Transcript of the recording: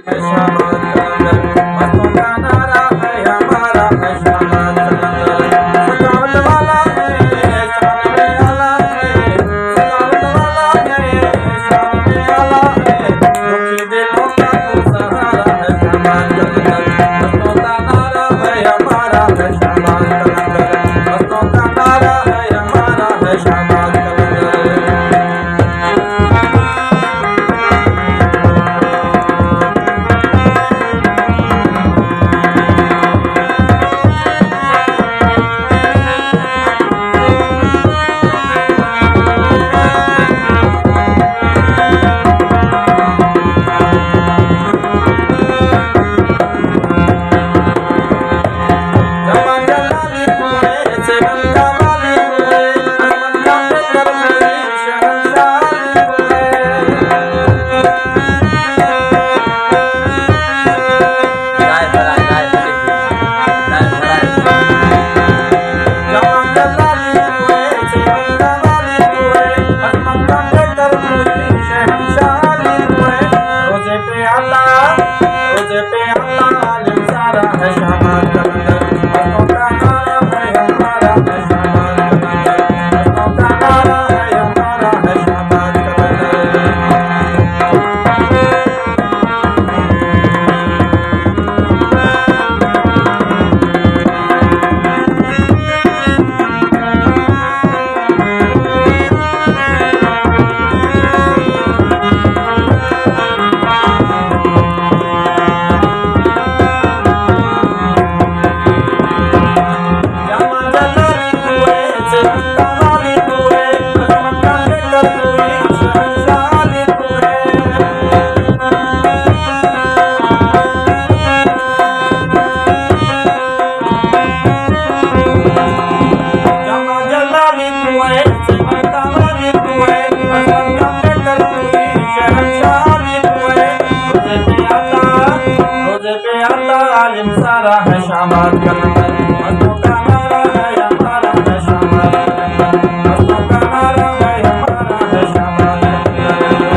शाबाद कलंदर, मस्तों का नारा है हमारा है शाबाद कलंदर। सजावट वाला है शान में आला है, सजावट वाला है शान में आला है, दुखी दिलों का तू सहारा है शाबाद कलंदर, मस्तों का नारा है हमारा है शाबाद कलंदर, मस्तों का नारा है हमारा है शाबाद कलंदर। सारा है शाबाद कलंदर, मस्तों का नारा है हमारा है शाबाद कलंदर, मस्तों का नारा है हमारा है शाबाद कलंदर।